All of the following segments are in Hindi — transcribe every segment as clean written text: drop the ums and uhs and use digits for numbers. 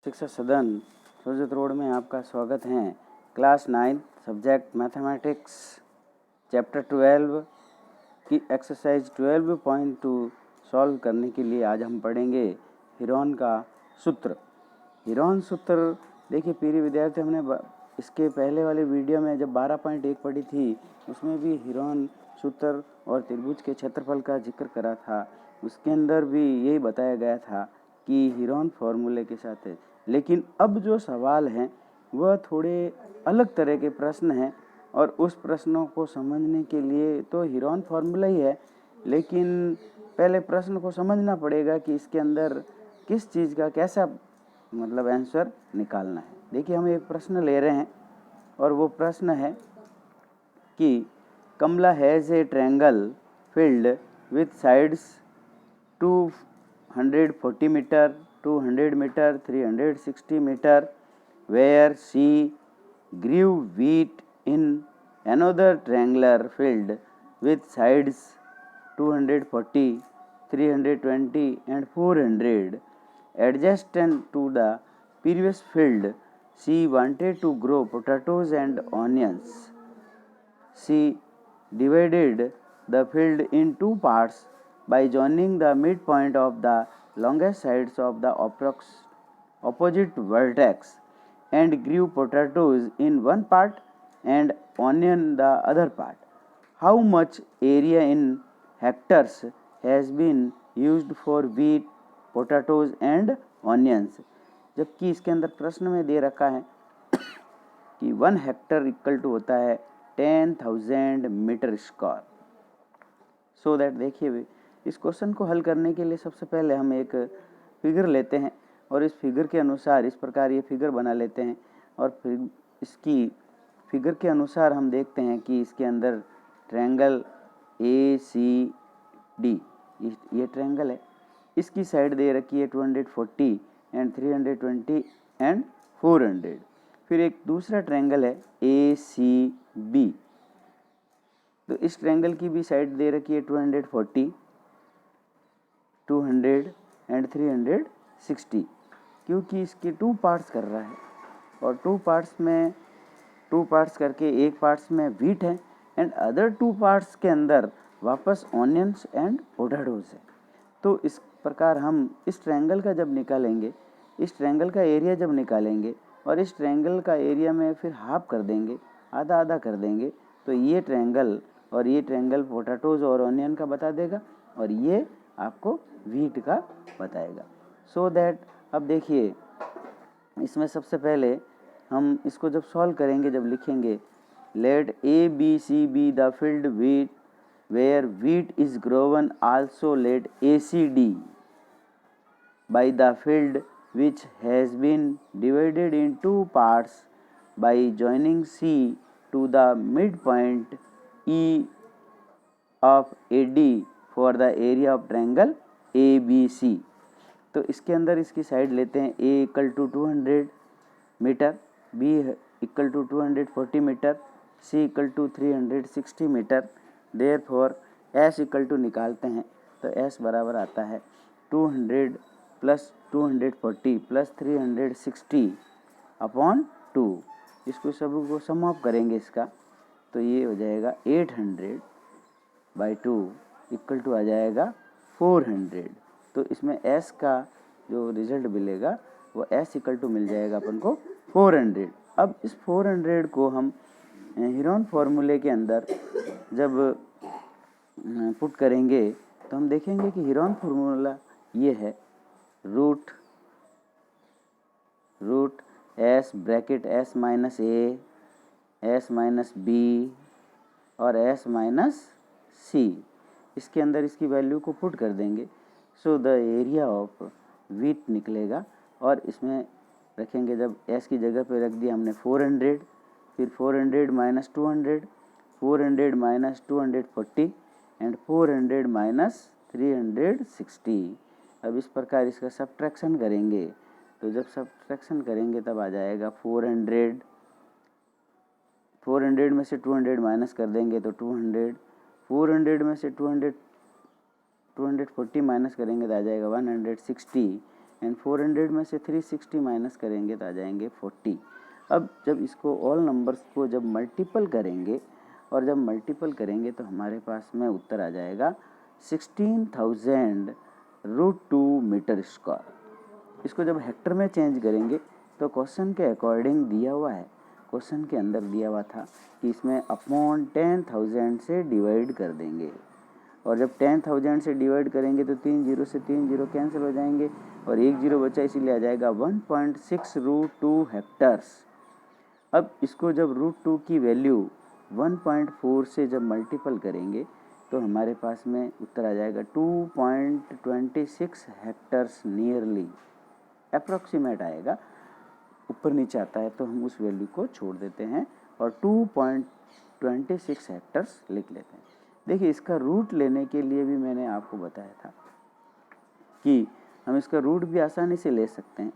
शिक्षा सदन सुरजत रोड में आपका स्वागत है। क्लास 9 सब्जेक्ट मैथमेटिक्स चैप्टर 12 की एक्सरसाइज 12.2 सॉल्व करने के लिए आज हम पढ़ेंगे हीरोन का सूत्र। हीरोन सूत्र देखिए प्रिय विद्यार्थी, हमने इसके पहले वाले वीडियो में जब 12.1 पढ़ी थी उसमें भी हीरोन सूत्र और त्रिभुज के क्षेत्रफल का जिक्र करा था। उसके अंदर भी यही बताया गया था कि हीरोन फॉर्मूले के साथ है। लेकिन अब जो सवाल हैं वह थोड़े अलग तरह के प्रश्न हैं और उस प्रश्नों को समझने के लिए तो हीरोन फॉर्मूला ही है, लेकिन पहले प्रश्न को समझना पड़ेगा कि इसके अंदर किस चीज़ का कैसा आंसर निकालना है। देखिए हम एक प्रश्न ले रहे हैं और वो प्रश्न है कि Kamala has a triangle field with sides 240 metre, 200 meter, 360 meter, where she grew wheat in another triangular field with sides 240, 320 and 400 adjacent to the previous field. She wanted to grow potatoes and onions. She divided the field in two parts by joining the midpoint of the longest sides of the opposite vertex and grew potatoes in one part and onion the other part. How much area in hectares has been used for wheat, potatoes and onions? जबकि इसके अंदर प्रश्न में दे रखा है कि 1 हेक्टर इक्वल टू होता है 10,000 मीटर स्क्वायर। सो दैट देखिए इस क्वेश्चन को हल करने के लिए सबसे पहले हम एक फिगर लेते हैं और इस फिगर के अनुसार इस प्रकार ये फिगर बना लेते हैं और फिर इसकी फिगर के अनुसार हम देखते हैं कि इसके अंदर ट्रायंगल ACD ये ट्रायंगल है। इसकी साइड दे रखी है 240 एंड 320 एंड 400। फिर एक दूसरा ट्रायंगल है ACB, तो इस ट्रायंगल की भी साइड दे रखी है 240, 200 एंड 360, क्योंकि इसके 2 पार्ट्स कर रहा है और 2 पार्ट्स करके एक पार्ट्स में व्हीट है एंड अदर 2 पार्ट्स के अंदर वापस ऑनियंस एंड पोटैटोज है। तो इस प्रकार हम इस ट्रायंगल का जब निकालेंगे, इस ट्रायंगल का एरिया जब निकालेंगे और इस ट्रायंगल का एरिया में फिर हाफ कर देंगे, आधा आधा कर देंगे, तो ये ट्रायंगल और ये ट्रायंगल पोटैटोज और ऑनियन का बता देगा और ये आपको व्हीट का बताएगा। सो दैट अब देखिए इसमें सबसे पहले हम इसको जब सॉल्व करेंगे, जब लिखेंगे let ABC be the field wheat where wheat is grown, also let ACD by the field which has been divided in 2 parts by joining C to the midpoint E of AD for the area of triangle ABC। तो इसके अंदर इसकी साइड लेते हैं A equal to 200 metre, B equal to 240 metre, C equal to 360 metre. Therefore S equal to निकालते हैं तो S बराबर आता है 200 प्लस 240 प्लस 360 अपॉन 2। इसको सब को सम ऑफ करेंगे इसका, तो ये हो जाएगा 800 बाई 2 इक्वल टू आ जाएगा 400। तो इसमें S का जो रिजल्ट मिलेगा वो S इक्वल टू मिल जाएगा अपन को 400। अब इस 400 को हम हीरोन फॉर्मूले के अंदर जब पुट करेंगे तो हम देखेंगे कि हीरोन फॉर्मूला ये है root S bracket S minus A, S minus B और S माइनस C। इसके अंदर इसकी वैल्यू को पुट कर देंगे, so the area of wheat निकलेगा और इसमें रखेंगे जब S की जगह पे रख दिया हमने 400, फिर 400 माइनस 200, 400 माइनस 240 एंड 400 माइनस 360। अब इस प्रकार इसका सब्ट्रैक्शन करेंगे, तो जब सब्ट्रैक्शन करेंगे तब आ जाएगा 400 में से 200 माइनस कर देंगे तो 200, 400 में से 240 माइनस करेंगे तो आ जाएगा 160 एंड 400 में से 360 माइनस करेंगे तो आ जाएंगे 40। अब जब इसको ऑल नंबर्स को जब मल्टीपल करेंगे और जब मल्टीपल करेंगे तो हमारे पास में उत्तर आ जाएगा 16,000√2 मीटर स्क्वायर। इसको जब हेक्टर में चेंज करेंगे तो क्वेश्चन के अकॉर्डिंग दिया हुआ है, क्वेश्चन के अंदर दिया हुआ था कि इसमें अपॉन 10,000 से डिवाइड कर देंगे, और जब 10,000 से डिवाइड करेंगे तो 3 जीरो से 3 जीरो कैंसिल हो जाएंगे और 1 जीरो बचा, इसीलिए आ जाएगा 1.6√2 हेक्टर्स। अब इसको जब √2 की वैल्यू 1.4 से जब मल्टीपल करेंगे तो हमारे पास में उत्तर आ जाएगा 2.26 हेक्टर्स नियरली, अप्रॉक्सीमेट आएगा। ऊपर नीचे आता है तो हम उस वैल्यू को छोड़ देते हैं और 2.26 हेक्टर्स लिख लेते हैं। देखिए, इसका रूट लेने के लिए भी मैंने आपको बताया था कि हम इसका रूट भी आसानी से ले सकते हैं।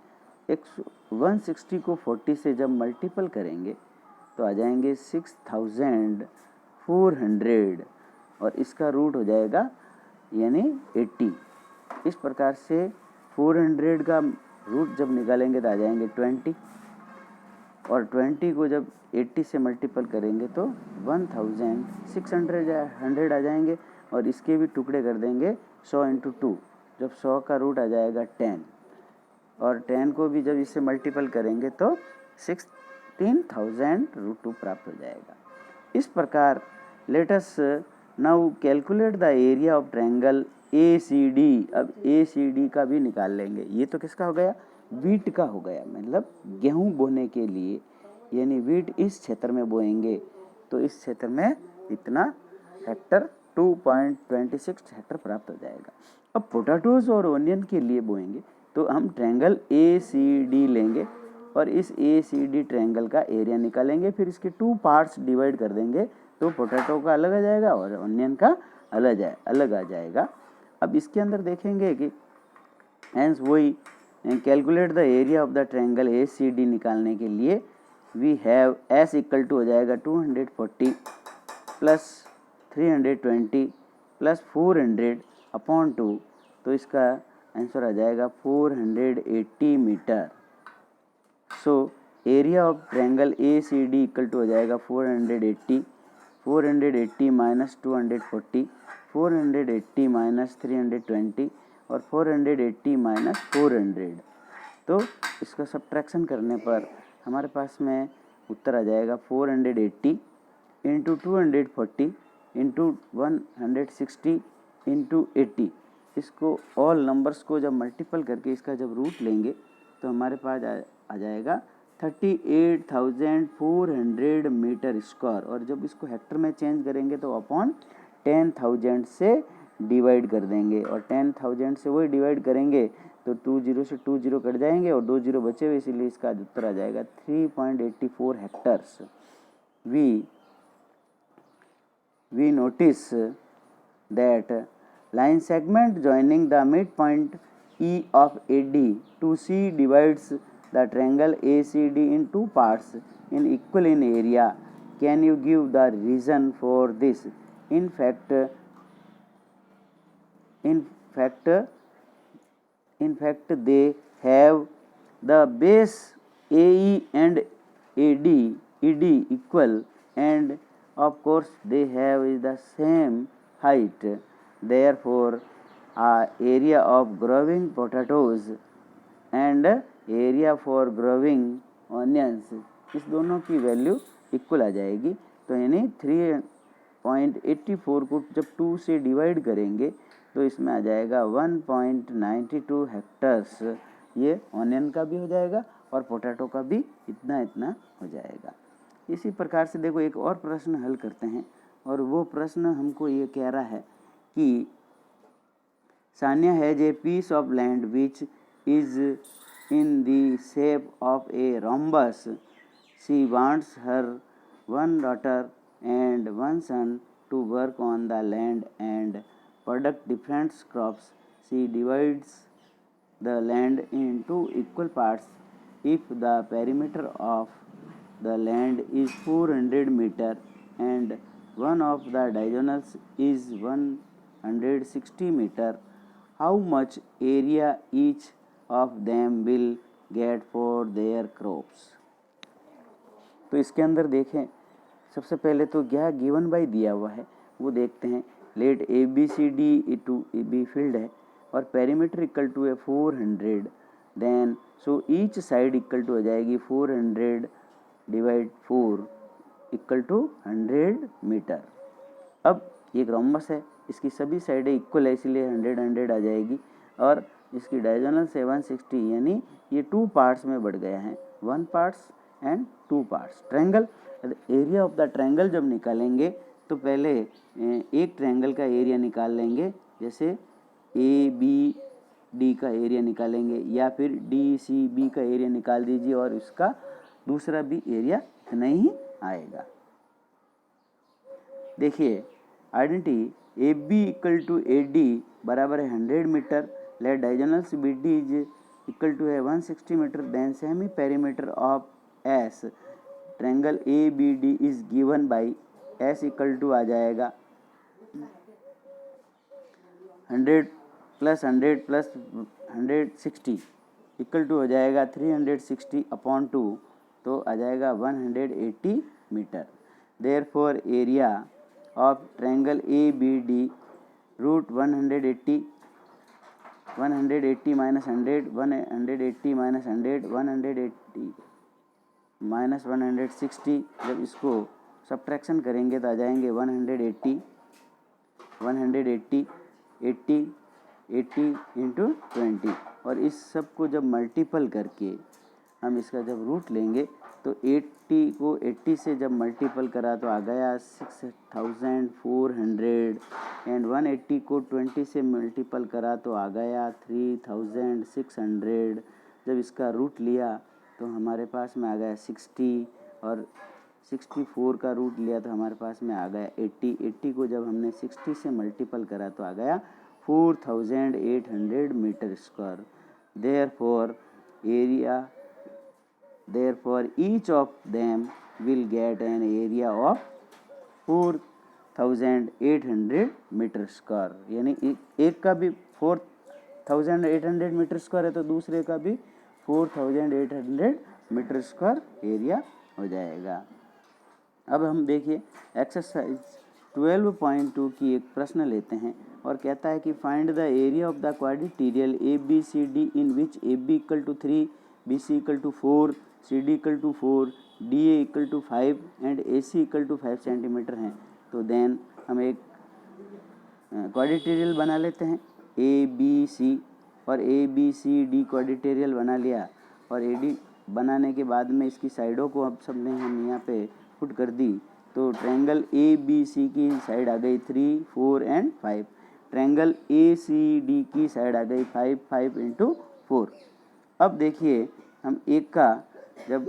160 को 40 से जब मल्टीपल करेंगे तो आ जाएंगे 6,400 और इसका रूट हो जाएगा यानी 80। इस प्रकार से 400 का रूट जब निकालेंगे तो आ जाएंगे 20 और 20 को जब 80 से मल्टीपल करेंगे तो 1,600 आ जाएंगे और इसके भी टुकड़े कर देंगे 100 × 2। जब 100 का रूट आ जाएगा 10 और 10 को भी जब इससे मल्टीपल करेंगे तो 16,000√2 प्राप्त हो जाएगा। इस प्रकार let us now calculate the area of triangle ACD। अब ACD का भी निकाल लेंगे। ये तो किसका हो गया, वीट का हो गया, मतलब गेहूं बोने के लिए, यानी वीट इस क्षेत्र में बोएंगे तो इस क्षेत्र में इतना हेक्टर 2.26 हेक्टर प्राप्त हो जाएगा। अब पोटैटोज और ओनियन के लिए बोएंगे तो हम ट्रायंगल ACD लेंगे और इस ACD ट्रायंगल का एरिया निकालेंगे, फिर इसके 2 पार्ट्स डिवाइड कर देंगे तो पोटैटो का अलग आ जाएगा और ओनियन का अलग आ जाएगा। अब इसके अंदर देखेंगे कि हेंस वही calculate the area of the triangle ACD निकालने के लिए we have S equal to हो जाएगा 240 प्लस 320 प्लस 400 अपॉन 2, तो इसका आंसर आ जाएगा 480 metre. So area of triangle ACD equal to हो जाएगा 480 माइनस 240, 480 माइनस 320 और 480 माइनस 400। तो इसका सब्ट्रैक्शन करने पर हमारे पास में उत्तर आ जाएगा 480 इंटू 240 इंटू 160 इंटू 80। इसको ऑल नंबर्स को जब मल्टीपल करके इसका जब रूट लेंगे तो हमारे पास आ जाएगा 38,400 मीटर स्क्वायर, और जब इसको हेक्टर में चेंज करेंगे तो अपॉन 10,000 से डिवाइड कर देंगे और 10,000 से वही डिवाइड करेंगे तो 2 जीरो से 2 जीरो कट जाएंगे और 2 जीरो बचे हुए, इसीलिए इसका उत्तर आ जाएगा 3.84 hectares. We notice that line segment joining the midpoint E of AD to C divides the triangle ACD in 2 parts in equal in area. Can you give the reason for this? In fact they have the base AE and ED equal, and of course they have the same height. Therefore area of growing potatoes and area for growing onions, इस दोनों की वैल्यू इक्वल आ जाएगी। तो यानी 3.84 को जब 2 से डिवाइड करेंगे तो इसमें आ जाएगा 1.92 हेक्टर्स। ये ऑनियन का भी हो जाएगा और पोटैटो का भी इतना हो जाएगा। इसी प्रकार से देखो एक और प्रश्न हल करते हैं, और वो प्रश्न हमको ये कह रहा है कि Sanya has a piece of land which is in the shape of a rhombus. She wants her one daughter and one son to work on the land and produce different crops. She divides the land into equal parts. If the perimeter of the land is 400 meter and one of the diagonals is 160 meter, how much area each of them will get for their crops। तो इसके अंदर देखें, सबसे पहले तो क्या गिवन बाई दिया हुआ है वो देखते हैं। Let A B C D to be field है और पेरीमीटर इक्वल टू है 400, then so each side equal to हो जाएगी 400 डिवाइड 4 इक्वल टू 100 मीटर। अब ये एक रोम्बस है, इसकी सभी साइडें इक्वल है, इसलिए 100 आ जाएगी और इसकी डायगोनल 760, यानी ये 2 पार्ट्स में बढ़ गया है, 1 parts and 2 parts. Triangle area of the triangle जब निकालेंगे तो पहले एक ट्रायंगल का एरिया निकाल लेंगे, जैसे ए बी डी का एरिया निकालेंगे या फिर डी सी बी का एरिया निकाल दीजिए और इसका दूसरा भी एरिया इतना ही आएगा। देखिए identity A B equal to A D बराबर है 100 metre, let diagonals B D is equal to है 160 metre, then semi perimeter of S triangle A B D is given by S equal to आ जाएगा 100 प्लस 160 इक्वल टू हो जाएगा 360 अपॉन 2, तो आ जाएगा 180 metre. Therefore area of triangle A B D root 180 minus 100, 180 minus 100, 180 minus 160, जब इसको सब्ट्रैक्शन करेंगे तो आ जाएंगे 180 80 इंटू 20, और इस सब को जब मल्टीपल करके हम इसका जब रूट लेंगे तो 80 को 80 से जब मल्टीपल करा तो आ गया 6400 एंड 180 को 20 से मल्टीपल करा तो आ गया 3600। जब इसका रूट लिया तो हमारे पास में आ गया 60 और 64 का रूट लिया तो हमारे पास में आ गया 80। 80 को जब हमने 60 से मल्टीपल करा तो आ गया 4800 metre square. Therefore each of them will get an area of 4800 metre square, यानी एक का भी 4800 मीटर स्क्वायर है तो दूसरे का भी 4800 मीटर स्क्वायर एरिया हो जाएगा। अब हम देखिए एक्सरसाइज 12.2 की एक प्रश्न लेते हैं और कहता है कि find the area of the quadrilateral A B C D in which A B equal to 3, B C equal to 4, C D equal to 4, D A equal to 5 and A C equal to 5 centimetre हैं। तो देन हम एक क्वाड्रिलेटरल बना लेते हैं ए बी सी, और A B C D quadrilateral बना लिया और ए डी बनाने के बाद में इसकी साइडों को अब सब ने हम यहाँ पे पुट कर दी, तो ट्रायंगल ए बी सी की साइड आ गई 3, 4 and 5, triangle A C D की साइड आ गई 5, 5 इंटू 4। अब देखिए हम एक का जब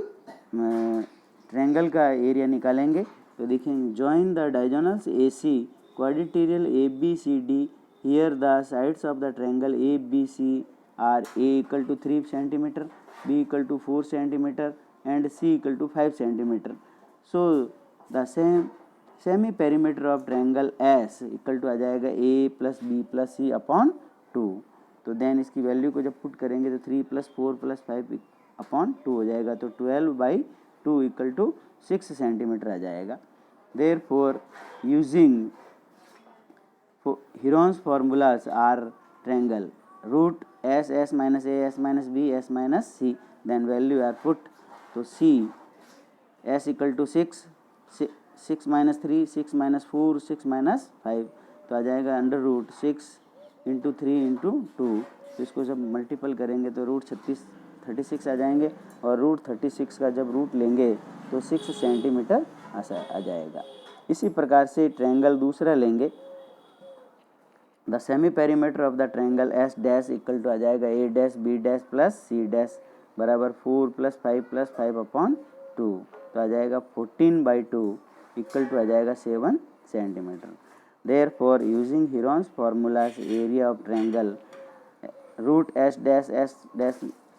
ट्रायंगल का एरिया निकालेंगे तो देखेंगे join the diagonals A C quadrilateral A B C D, here the sides of the triangle A B C are A equal to 3 centimetre, B equal to 4 centimetre and C equal to 5 centimetre. So the semi perimeter of triangle S equal to आ जाएगा A plus B plus C upon 2। तो देन इसकी वैल्यू को जब पुट करेंगे तो 3 प्लस 4 प्लस 5 अपॉन 2 हो जाएगा, तो 12/2 इक्वल टू 6 सेंटीमीटर आ जाएगा। Therefore using Heron's formulas are triangle root s minus a, s minus b, s minus c, then value are put, तो c s equal to 6 minus 3, 6 minus 4, 6 minus 5, तो आ जाएगा अंडर रूट 6 इंटू 3 इंटू 2, तो इसको जब मल्टीपल करेंगे तो रूट 36 आ जाएंगे और रूट 36 का जब रूट लेंगे तो 6 सेंटीमीटर आ जाएगा। इसी प्रकार से ट्रायंगल दूसरा लेंगे, the semi perimeter of the triangle S dash equal to आ जाएगा A dash B dash plus C dash बराबर 4 प्लस 5 अपॉन 2, तो आ जाएगा 14/2 इक्वल टू आ जाएगा 7 centimetre. Therefore using Heron's formulas area of triangle root S dash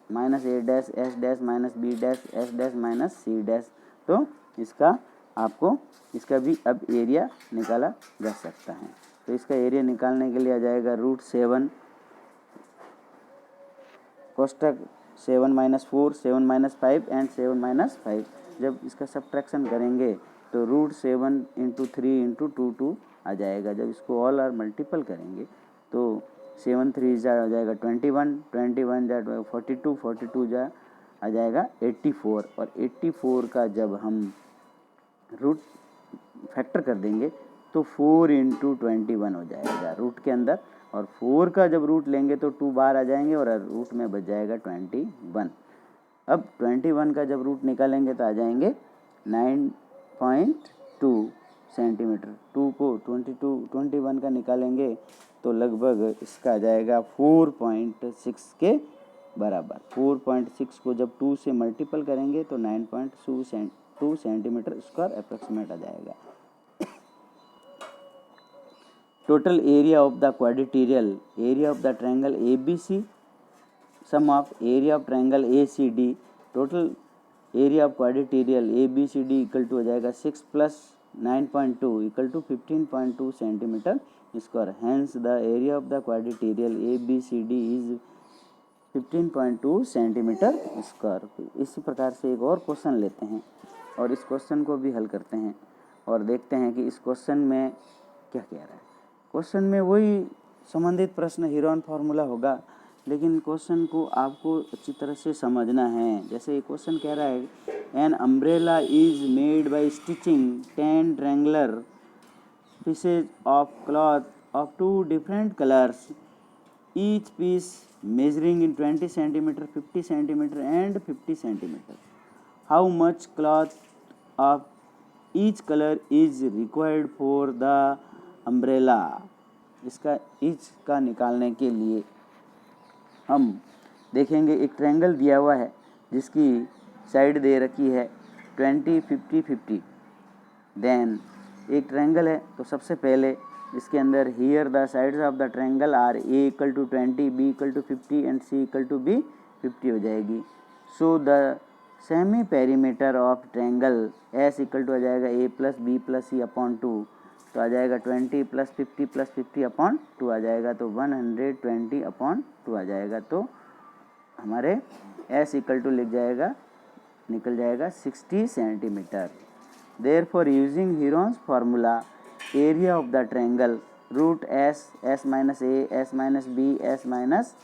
minus A dash S dash minus B dash S dash minus C dash, तो इसका आपको इसका भी अब एरिया निकाला जा सकता है। तो इसका एरिया निकालने के लिए आ जाएगा रूट 7 कोष्टक 7 - 4, 7 - 5 एंड 7 - 5। जब इसका सब्ट्रैक्शन करेंगे तो रूट 7 इंटू 3 इंटू 2 आ जाएगा। जब इसको ऑल आर मल्टीपल करेंगे तो 7 3 जा आ जाएगा 21, 21 जा 42, 42 जा आ जाएगा 84, और 84 का जब हम रूट फैक्टर कर देंगे तो 4 इंटू 21 हो जाएगा रूट के अंदर, और 4 का जब रूट लेंगे तो 2 बार आ जाएंगे और रूट में बच जाएगा 21। अब 21 का जब रूट निकालेंगे तो आ जाएंगे 9.2 सेंटीमीटर। 2 को 21 का निकालेंगे तो लगभग इसका आ जाएगा 4.6 के बराबर। 4.6 को जब 2 से मल्टीपल करेंगे तो 9.2 सेंटीमीटर स्क्वायर अप्रॉक्सीमेट आ जाएगा। Total area of the quadrilateral, area of the triangle ABC, sum of area of triangle ACD, total area of quadrilateral ABCD equal to हो जाएगा 6 + 9.2 equal to 15.2 centimetre square. Hence the area of the quadrilateral ABCD is 15.2 centimetre square. इसी प्रकार से एक और क्वेश्चन लेते हैं और इस क्वेश्चन को भी हल करते हैं और देखते हैं कि इस क्वेश्चन में क्या कह रहा है। क्वेश्चन में वही संबंधित प्रश्न हीरोन फार्मूला होगा, लेकिन क्वेश्चन को आपको अच्छी तरह से समझना है। जैसे ये क्वेश्चन कह रहा है an umbrella is made by stitching 10 triangular pieces of cloth of 2 different colours, each piece measuring in 20 centimeter, 50 centimeter and 50 centimeter. How much cloth of each color is required for the umbrella? इसका each का निकालने के लिए हम देखेंगे एक ट्रायंगल दिया हुआ है जिसकी साइड दे रखी है 20, 50, 50। देन एक ट्रायंगल है तो सबसे पहले इसके अंदर here the sides of the triangle are A equal to 20, B equal to 50 and C equal to B 50 हो जाएगी। So the semi perimeter of triangle S equal to आ जाएगा A + B + C अपॉन 2, तो आ जाएगा 20 + 50 + 50 अपॉन 2 आ जाएगा, तो 120 अपॉन 2 आ जाएगा। तो हमारे S इक्वल टू लिख जाएगा, निकल जाएगा 60 centimetre. Therefore using Heron's formula area of the triangle root S, S - A, S - B, S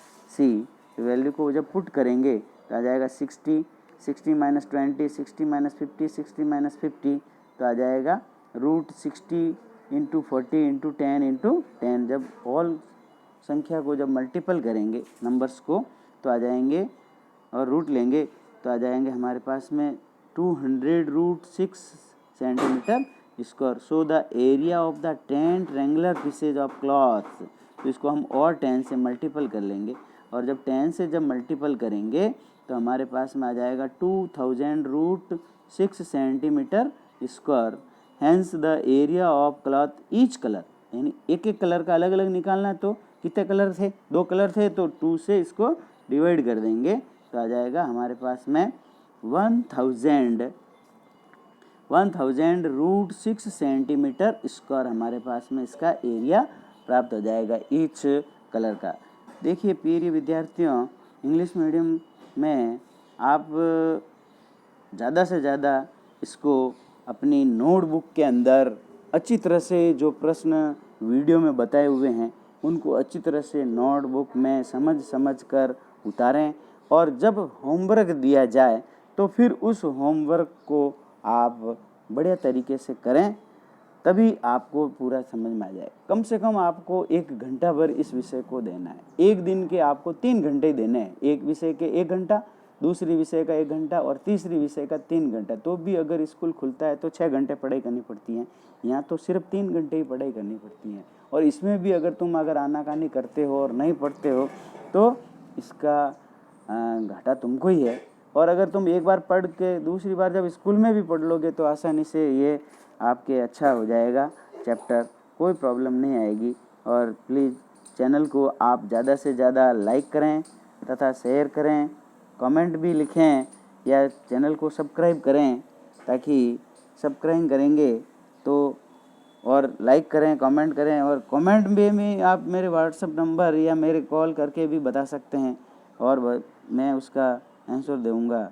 - C value को जब पुट करेंगे तो आ जाएगा 60, 60 - 20, 60 - 50, 60 - 50, तो आ जाएगा रूट 60 इंटू 40 इंटू 10 इंटू 10। जब ऑल संख्या को जब मल्टीपल करेंगे नंबर्स को तो आ जाएंगे और रूट लेंगे तो आ जाएंगे हमारे पास में 200√6 centimetre square. So the area of the 10 triangular pieces of cloth, तो इसको हम और 10 से मल्टीपल कर लेंगे, और जब 10 से जब मल्टीपल करेंगे तो हमारे पास में आ जाएगा 2000√6 centimetre square. Hence the area of cloth each colour, यानी एक एक कलर का अलग अलग निकालना है। तो कितने कलर थे? 2 कलर थे, तो 2 से इसको डिवाइड कर देंगे तो आ जाएगा हमारे पास में 1000√6 सेंटीमीटर स्क्वायर हमारे पास में इसका एरिया प्राप्त हो जाएगा ईच कलर का। देखिए प्रिय विद्यार्थियों, इंग्लिश मीडियम में आप ज़्यादा से ज़्यादा इसको अपनी नोटबुक के अंदर अच्छी तरह से जो प्रश्न वीडियो में बताए हुए हैं उनको अच्छी तरह से नोटबुक में समझ कर उतारें, और जब होमवर्क दिया जाए तो फिर उस होमवर्क को आप बढ़िया तरीके से करें, तभी आपको पूरा समझ में आ जाए। कम से कम आपको 1 घंटा भर इस विषय को देना है। एक दिन के आपको 3 घंटे देने हैं, एक विषय के 1 घंटा, दूसरी विषय का 1 घंटा और तीसरी विषय का 3 घंटा। तो भी अगर स्कूल खुलता है तो 6 घंटे पढ़ाई करनी पड़ती है, यहाँ तो सिर्फ 3 घंटे ही पढ़ाई करनी पड़ती है। और इसमें भी अगर तुम आनाकानी करते हो और नहीं पढ़ते हो तो इसका घाटा तुमको ही है। और अगर तुम एक बार पढ़ के दूसरी बार जब स्कूल में भी पढ़ लोगे तो आसानी से ये आपके अच्छा हो जाएगा चैप्टर, कोई प्रॉब्लम नहीं आएगी। और प्लीज़ चैनल को आप ज़्यादा से ज़्यादा लाइक करें तथा शेयर करें, कमेंट भी लिखें या चैनल को सब्सक्राइब करें, ताकि सब्सक्राइब करेंगे तो और लाइक करें, कमेंट करें, और कमेंट में भी आप मेरे व्हाट्सएप नंबर या मेरे कॉल करके भी बता सकते हैं। और मैं उसका आंसर दूंगा